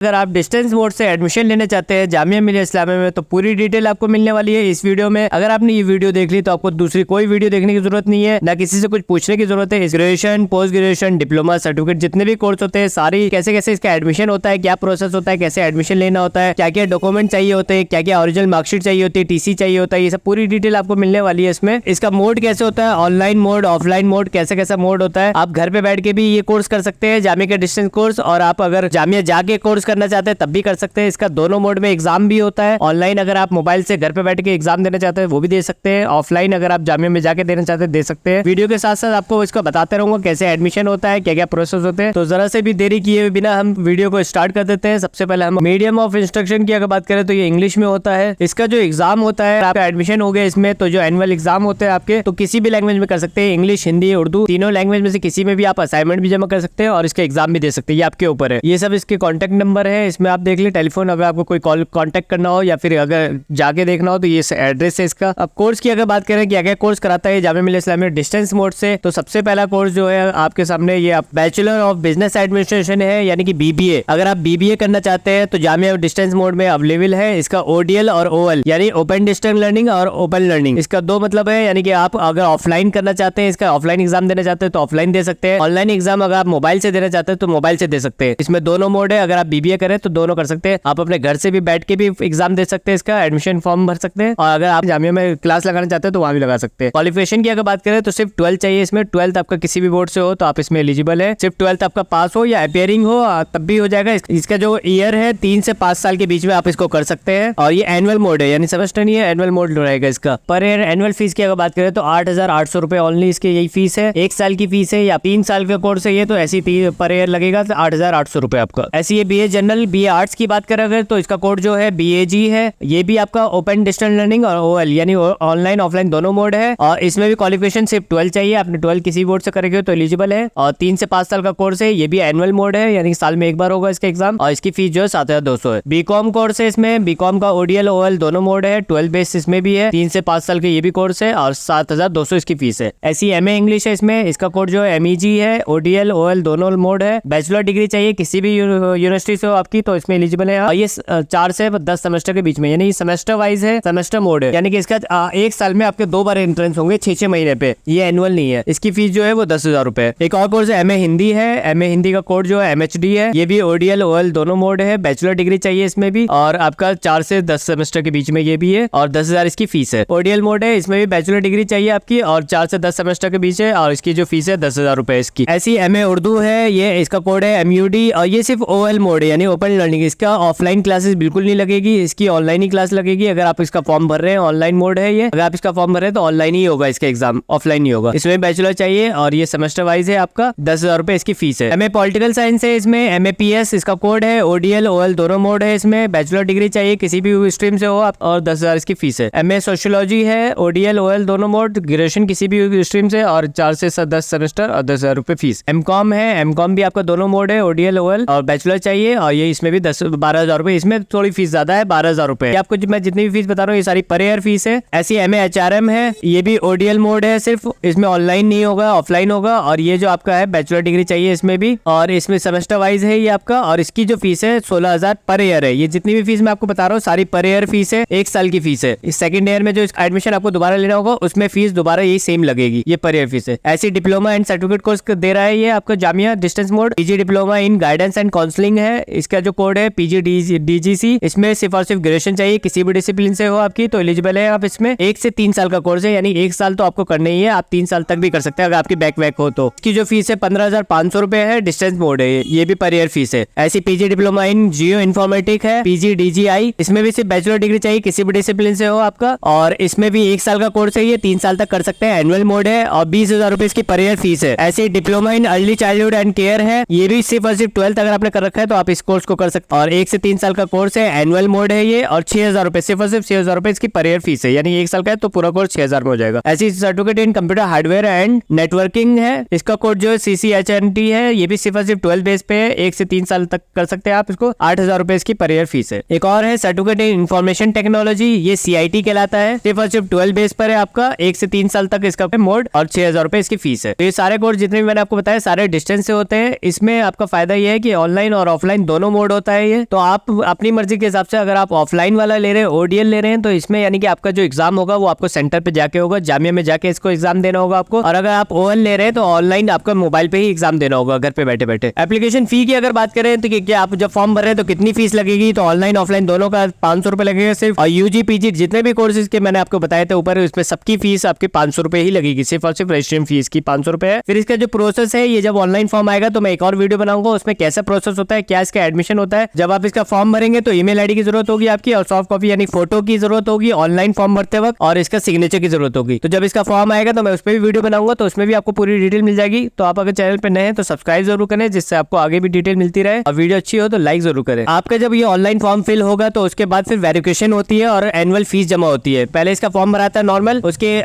अगर आप distance mode से एडमिशन लेना चाहते हैं जामिया मिलिया इस्लामिया में तो पूरी डिटेल आपको मिलने वाली है इस वीडियो में। अगर आपने ये वीडियो देख ली तो आपको दूसरी कोई वीडियो देखने की जरूरत नहीं है, ना किसी से कुछ पूछने की जरूरत है। Graduation, post graduation, diploma, certificate जितने भी कोर्स होते हैं सारी कैसे कैसे इसका एडमिशन होता है, क्या प्रोसेस होता है, कैसे एडमिशन लेना होता है, क्या क्या डॉक्यूमेंट चाहिए होते हैं, क्या क्या ओरिजिनल मार्कशीट चाहिए होती है, टीसी चाहिए होता है, ये सब पूरी डिटेल आपको मिलने वाली है इसमें। इसका मोड कैसे होता है, ऑनलाइन मोड, ऑफलाइन मोड, कैसे कैसा मोड होता है। आप घर पे बैठ के भी ये कोर्स कर सकते हैं जामिया का डिस्टेंस कोर्स, और आप अगर जामिया जाके कोर्स करना चाहते हैं तब भी कर सकते हैं। इसका दोनों मोड में एग्जाम भी होता है। ऑनलाइन अगर आप मोबाइल से घर पे बैठ के एग्जाम देना चाहते हैं वो भी दे सकते हैं, ऑफलाइन अगर आप जामिया में जाके देना चाहते हैं दे सकते हैं। वीडियो के साथ साथ आपको इसको बताते रहूंगा कैसे एडमिशन होता है, क्या क्या प्रोसेस होते हैं। तो जरा से भी देरी किए बिना हम वीडियो को स्टार्ट कर देते हैं। सबसे पहले हम मीडियम ऑफ इंस्ट्रक्शन की अगर बात करें तो ये इंग्लिश में होता है। इसका जो एग्जाम होता है, आपका एडमिशन हो गया इसमें तो जो एनुअल एग्जाम होते हैं आपके तो किसी भी लैंग्वेज में कर सकते हैं, इंग्लिश, हिंदी, उर्दू, तीनों लैंग्वेज में से किसी में भी आप असाइनमेंट भी जमा कर सकते हैं और इसका एग्जाम भी दे सकते हैं। ये आपके ऊपर है। ये सब इसके कॉन्टेक्ट नंबर है, इसमें आप देख ले टेलीफोन, अगर आपको कोई कॉल कांटेक्ट करना हो या फिर अगर जाके देखना हो तो ये एड्रेस है इसका। अब कोर्स की अगर बात करें क्या क्या कोर्स कराता है जामिया मिलिया इस्लामिया डिस्टेंस मोड से, तो सबसे पहला कोर्स जो है आपके सामने ये बैचलर ऑफ बिजनेस एडमिनिस्ट्रेशन है, यानी कि बीबीए। अगर आप बीबीए करना चाहते हैं तो जामिया डिस्टेंस मोड में अवेलेबल है। इसका ओडीएल और ओएल यानी ओपन डिस्टेंस लर्निंग और ओपन लर्निंग, इसका दो मतलब है, यानी कि आप अगर ऑफलाइन करना चाहते हैं, इसका ऑफलाइन एग्जाम देना चाहते हैं तो ऑफलाइन दे सकते हैं। ऑनलाइन एग्जाम अगर आप मोबाइल से देना चाहते हैं तो मोबाइल से दे सकते हैं। इसमें दोनों मोड है, अगर आप बीबीए करें तो दोनों कर सकते हैं। आप अपने घर से भी बैठ के भी एग्जाम दे सकते हैं, इसका एडमिशन फॉर्म भर सकते हैं, और अगर आप जामिया में क्लास लगाना चाहते हैं तो वहां भी लगा सकते हैं। क्वालिफिकेशन की अगर बात करें तो सिर्फ 12 चाहिए इसमें। 12th आपका किसी भी बोर्ड से हो तो आप इसमें एलिजिबल है। सिर्फ 12th आपका पास हो या अपियरिंग हो तब भी हो जाएगा। इसका जो ईयर है 3 से 5 साल के बीच में आप इसको कर सकते हैं। और ये एनुअल मोड है, यानी सेमेस्टर नहीं है, एनुअल मोड रहेगा इसका। पर ईयर एनुअल फीस की अगर बात करें तो 8,800 रुपए ओनली इसकी यही फीस है। 1 साल की फीस है या 3 साल का कोर्स है ये तो ऐसी पर ईयर लगेगा 8,800 रुपए आपका। ऐसी ये बीए जनरल, बीए आर्ट्स की बात करें अगर तो इसका कोड जो है बीएजी है। ये भी आपका ओपन डिस्टेंस लर्निंग और ओएल यानी ऑनलाइन ऑफलाइन दोनों मोड है। और इसमें भी क्वालिफिकेशन सिर्फ 12 चाहिए। आपने 12 किसी बोर्ड से करेंगे तो एलिजिबल है। और 3 से 5 साल का कोर्स है। ये भी एनुअल मोड है, यानी साल में एक बार होगा इसका एग्जाम। और इसकी फीस जो है 7,200 है। बीकॉम कोर्स है इसमें, बीकॉम का ओडीएल ओएल दोनों मोड है। 12 बेस इसमें भी है। 3 से 5 साल के ये भी कोर्स है और 7,200 इसकी फीस है। ऐसी एमए इंग्लिश है इसमें, इसका कोड जो है एमईजी है। ओडीएल ओएल दोनों मोड है। बैचलर डिग्री चाहिए किसी भी यूनिवर्सिटी से हो आपकी तो इसमें एलिजिबल है। और ये 4 से 10 सेमेस्टर के बीच में, यानी सेमेस्टर वाइज है, सेमेस्टर मोड है, यानी कि इसका 1 साल में आपके 2 बार एंट्रेंस होंगे 6-6 महीने पे। ये एनुअल नहीं है। इसकी फीस जो है वो 10,000 रुपए। एक और कोर्स है एमए हिंदी है। एमए हिंदी का कोड जो है एमएचडी है। ये भी ओडीएल ओएल दोनों मोड है। बैचलर डिग्री चाहिए इसमें भी, और आपका 4 से 10 सेमेस्टर के बीच में ये भी है, और 10,000 इसकी फीस है। ओडीएल मोड है, इसमें भी बैचलर डिग्री चाहिए आपकी, और 4 से 10 सेमेस्टर के बीच है, और इसकी जो फीस है 10,000 रुपए इसकी। ऐसी एमए उर्दू है, ये इसका कोड है एमयूडी, और ये सिर्फ ओएल मोड है यानी ओपन लर्निंग। इसका ऑफलाइन क्लासेस बिल्कुल नहीं लगेगी, इसकी ऑनलाइन ही क्लास लगेगी। अगर आप इसका फॉर्म भर रहे हैं ऑनलाइन मोड है ये, अगर आप इसका फॉर्म भर रहे हैं तो ऑनलाइन ही होगा इसका एग्जाम, ऑफलाइन नहीं होगा। इसमें बैचलर चाहिए और ये सेमेस्टर वाइज है आपका। 10,000 रुपए इसकी फीस है। एमए पॉलिटिकल साइंस है इसमें, एमएपीएस इसका कोड है। ओडीएल ओएल दोनों मोड है इसमें। बैचलर डिग्री चाहिए किसी भी स्ट्रीम से हो आप, और 10,000 इसकी फीस है। एमए सोशियोलॉजी है, ओडीएल ओएल दोनों मोड, ग्रेजुएशन किसी भी स्ट्रीम से, और 4 से 10 सेमेस्टर और 10,000 रुपए फीस। एमकॉम है, एमकॉम भी आपका दोनों मोड है, ओडीएल ओएल, और बैचलर चाहिए, और ये इसमें भी 12,000 रुपए। इसमें थोड़ी फीस ज्यादा है, 12,000 रुपए। आपको मैं जितनी भी फीस बता रहा हूँ ये सारी पर ईयर फीस है। ऐसी एमए एचआरएम है, ये भी ओडीएल मोड है सिर्फ, इसमें ऑनलाइन नहीं होगा, ऑफलाइन होगा। और ये जो आपका है बैचलर डिग्री चाहिए इसमें भी, और इसमें सेमेस्टर वाइज है ये आपका, और इसकी जो फीस है 16,000 पर ईयर है। ये जितनी भी फीस मैं आपको बता रहा हूँ सारी पर ईयर फीस है, 1 साल की फीस है। इस सेकंड ईयर में जो एडमिशन आपको दोबारा लेना होगा उसमें फीस दोबारा यही सेम लगेगी, ये पर ईयर फीस है। ऐसी डिप्लोमा एंड सर्टिफिकेट कोर्स दे रहा है ये आपका Jamia distance mode. PG diploma in guidance and counselling है, इसका जो कोड है पीजीडीजीसी। इसमें सिर्फ और सिर्फ ग्रेजुएशन चाहिए किसी भी डिसिप्लिन से हो आपकी तो एलिजिबल है आप इसमें। 1 से 3 साल का कोर्स है, यानी 1 साल तो आपको करना ही है, आप 3 साल तक भी कर सकते हैं अगर आपकी बैक वैक हो तो। इसकी जो फीस है 15,500 रुपए है। डिस्टेंस मोड है, ये भी पर ईयर फीस है। ऐसी PG diploma in geo informatic है, पीजीडीजीआई। इसमें भी सिर्फ बैचलर डिग्री चाहिए किसी भी डिसिप्लिन से हो आपका, और इसमें भी 1 साल का कोर्स है, ये 3 साल तक कर सकते हैं। एनुअल मोड है और 20,000 रुपए इसकी पर ईयर फीस है। ऐसी diploma in early childhood and care है, ये भी सिर्फ और सिर्फ 12th अगर आपने कर रखा है तो आप इस कोर्स को कर सकते हैं, और 1 से 3 साल का कोर्स है। एनुअल मोड है ये, और 6,000 रुपए, सिर्फ और सिर्फ 6,000 रुपए इसकी पर ईयर फीस है, यानी 1 साल का है तो पूरा कोर्स 6,000 में हो जाएगा। ऐसी certificate in computer hardware and networking है, इसका कोड जो है CCHNT है, ये भी सिर्फ और सिर्फ 12 बेस पे है, 1 से 3 साल तक कर सकते हैं आप इसको। 8,000 रुपए इसकी पर ईयर फीस है। एक और है सर्टिफिकेट इन इंफॉर्मेशन टेक्नोलॉजी, ये CIT कहलाता है, सिर्फ और सिर्फ 12 बेस पर है आपका, 1 से 3 साल तक इसका मोड, और 6,000 रुपए इसकी फीस है। तो ये सारे कोर्स जितने भी मैंने आपको बताया सारे डिस्टेंस से होते हैं। इसमें आपका फायदा ये है कि ऑनलाइन और ऑफलाइन दोनों मोड होता है ये। तो आप अपनी मर्जी के हिसाब से अगर आप ऑफलाइन वाला ले रहे हैं, ओडीएल ले रहे हैं, तो इसमें यानी कि आपका जो एग्जाम होगा वो आपको सेंटर पे जाके होगा, जामिया में जाके इसको एग्जाम देना होगा आपको। और अगर आप ओएल ले रहे हैं तो ऑनलाइन आपका मोबाइल पे ही एग्जाम देना होगा घर पे बैठे बैठे। एप्लीकेशन फी की अगर बात करें तो क्या आप जब फॉर्म भर रहे हैं तो कितनी फीस लगेगी, तो ऑनलाइन ऑफलाइन दोनों का 500 रुपए लगेगा सिर्फ। और यूजी पीजी जितने भी कोर्सेज के मैंने आपको बताए थे ऊपर, इसमें सबकी फीस आपके 500 रुपए ही लगेगी, सिर्फ और सिर्फ रजिस्ट्रेशन फीस की 500 रुपए है। फिर इसका जो प्रोसेस है, ये जब ऑनलाइन फॉर्म आएगा तो मैं एक और वीडियो बनाऊंगा उसमें कैसा प्रोसेस होता है, क्या इसका एडमिशन होता है। जब आप इसका फॉर्म भरेंगे तो ईमेल आईडी की जरूरत होगी आपकी, और सॉफ्ट कॉपी यानी फोटो की जरूरत होगी ऑनलाइन फॉर्म भरते वक्त, और इसका सिग्नेचर की जरूरत होगी। तो जब इसका फॉर्म आएगा तो मैं उस पर भी वीडियो बनाऊंगा, तो उसमें भी आपको पूरी डिटेल मिल जाएगी। तो आप अगर चैनल पे नए हैं तो सब्सक्राइब जरूर करें, जिससे आपको आगे भी डिटेल मिलती रहे, और वीडियो अच्छी हो तो लाइक जरूर करें। आपका जब ये ऑनलाइन फॉर्म फिल होगा तो उसके बाद फिर वेरिफिकेशन होती है और एनुअल फीस जमा होती है। पहले इसका फॉर्म भराता है नॉर्मल, उसके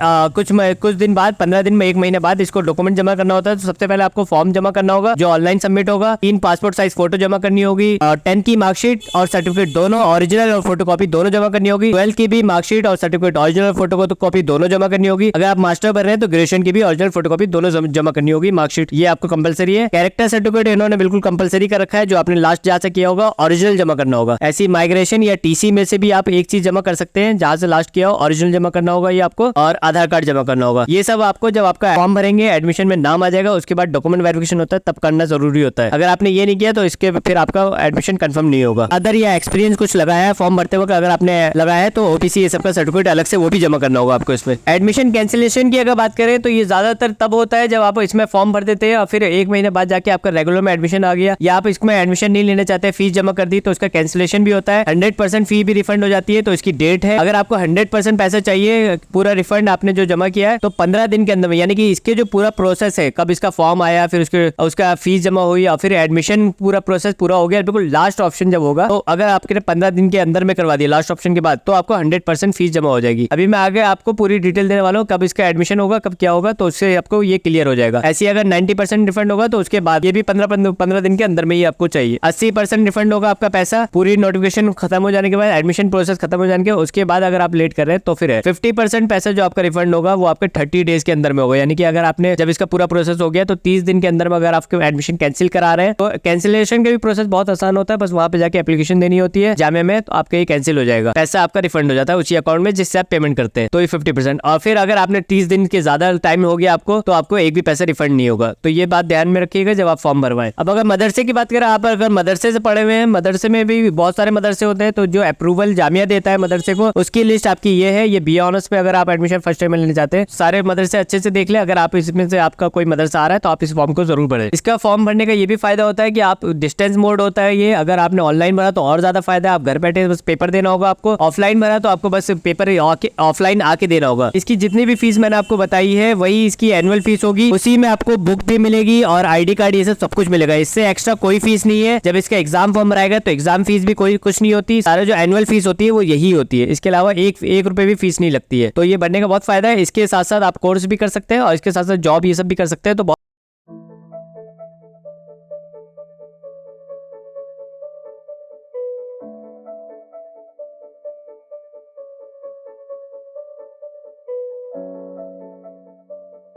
कुछ दिन बाद, 15 दिन में, 1 महीने बाद इसको डॉक्यूमेंट जमा करना होता है। तो सबसे पहले आपको फॉर्म जमा करना होगा जो ऑनलाइन सबमिट होगा। 3 पासपोर्ट साइज फोटो जमा करनी होगी, 10 की मार्कशीट और सर्टिफिकेट दोनों, ओरिजिनल और फोटोकॉपी दोनों जमा करनी होगी। 12 की भी मार्कशीट और सर्टिफिकेट ओरिजिनल फोटोकॉपी दोनों जमा करनी होगी। अगर आप मास्टर भर रहे हैं तो ग्रेजुएशन की भी ओरिजिनल फोटोकॉपी दोनों जमा करनी होगी। मार्कशीट ये आपको कंपलसरी है। कैरेक्टर सर्टिफिकेट इन्होंने बिल्कुल कंपलसरी कर रखा है, जो आपने लास्ट जहाँ से किया होगा ओरिजिनल जमा करना होगा। ऐसी माइग्रेशन या टीसी में से भी आप एक चीज जमा कर सकते हैं, जहाँ से लास्ट किया हो ओरिजिनल जमा करना होगा ये आपको, और आधार कार्ड जमा करना होगा। ये सब आपको जब आपका फॉर्म भरेंगे, एडमिशन में नाम आ जाएगा, उसके बाद डॉक्यूमेंट वेरिफिकेशन होता है, तब करना जरूरी होता है। अगर आपने ये नहीं किया तो इसके फिर आपका एडमिशन कंफर्म नहीं होगा। अदर या एक्सपीरियंस कुछ लगाया है फॉर्म भरते वक्त, अगर आपने लगाया है तो ओपीसी ये सबका सर्टिफिकेट अलग से वो भी जमा करना होगा आपको इसमें। एडमिशन कैंसिलेशन की अगर बात करें तो ये ज्यादातर तब होता है जब आप इसमें फॉर्म भर देते हैं और फिर 1 महीने बाद जाके आपका रेगुलर में एडमिशन आ गया, या आप इसमें एडमिशन नहीं लेना चाहते, फीस जमा कर दी, तो उसका कैंसिलेशन भी होता है। 100% फी भी रिफंड हो जाती है, तो इसकी डेट है। अगर आपको 100% पैसा चाहिए पूरा रिफंड आपने जो जमा किया है, तो 15 दिन के अंदर में, यानी कि इसके जो पूरा प्रोसेस है, कब इसका फॉर्म आया, फिर उसका फीस जमा हुई और फिर एडमिशन पूरा प्रोसेस पूरा हो गया, बिल्कुल लास्ट ऑप्शन जब होगा, तो अगर आपके 15 दिन के अंदर में करवा दिया लास्ट ऑप्शन के बाद, तो आपको 100% फीस जमा हो जाएगी। अभी मैं आगे आपको पूरी डिटेल देने वाला हूँ, कब इसका एडमिशन होगा, कब क्या होगा, तो उससे आपको ये क्लियर हो जाएगा। ऐसी अगर 90% रिफंड होगा तो उसके बाद ये भी 15 दिन के अंदर में ही आपको चाहिए। 80% रिफंड होगा आपका पैसा पूरी नोटिफिकेशन खत्म हो जाने के बाद, एडमिशन प्रोसेस खत्म हो जाने के उसके बाद अगर आप लेट कर रहे हैं तो फिर 50% पैसा जो आपका रिफंड होगा वो आपके 30 डेज के अंदर में होगा। यानी कि अगर आपने जब इसका पूरा प्रोसेस हो गया तो 30 दिन के अंदर में अगर आपके एडमिशन कैंसिल करा रहे हैं, तो कैंसिलेशन का भी प्रोसेस बहुत आसान होता है, बस वहां पे जाके एप्लीकेशन देनी होती है जामिया में, तो आपका ये कैंसिल हो जाएगा, पैसा आपका रिफंड हो जाता है उसी अकाउंट में जिससे आप पेमेंट करते हैं, तो ये 50%। और फिर अगर आपने 30 दिन के ज्यादा टाइम हो गया आपको, तो आपको एक भी पैसा रिफंड नहीं होगा। तो ये बात ध्यान में रखिएगा जब आप फॉर्म भरवाएं। अब अगर मदरसे की बात करें, आप अगर मदरसे से पढ़े हुए हैं, मदरसे में भी बहुत सारे मदरसे होते हैं, तो जो अप्रूवल जामिया देता है मदरसे को, उसकी लिस्ट आपकी ये है। ये BA ऑनर्स में अगर आप एडमिशन फर्स्ट टाइम लेने चाहते हैं, सारे मदरसे अच्छे से देख ले। अगर आप इसमें से आपका कोई मदरसा आ रहा है तो आप इस फॉर्म को जरूर भरें। इसका फॉर्म भरने का ये भी फायदा होता है कि आप डिस्टेंस मोड होता है ये, अगर आपने ऑनलाइन भरा तो और ज्यादा फायदा है, आप घर बैठे बस पेपर देना होगा आपको। ऑफलाइन भरा तो आपको बस पेपर ऑफलाइन आके देना होगा। इसकी जितनी भी फीस मैंने आपको बताई है वही इसकी एनुअल फीस होगी, उसी में आपको बुक भी मिलेगी और ID कार्ड, ये सब कुछ मिलेगा। इससे एक्स्ट्रा कोई फीस नहीं है। जब इसका एग्जाम फॉर्म भराएगा तो एग्जाम फीस भी कोई कुछ नहीं होती, सारे जो एनुअल फीस होती है वो यही होती है। इसके अलावा एक रुपए भी फीस नहीं लगती है। तो ये बनने का बहुत फायदा है। इसके साथ साथ आप कोर्स भी कर सकते हैं और इसके साथ साथ जॉब ये सब भी कर सकते हैं। तो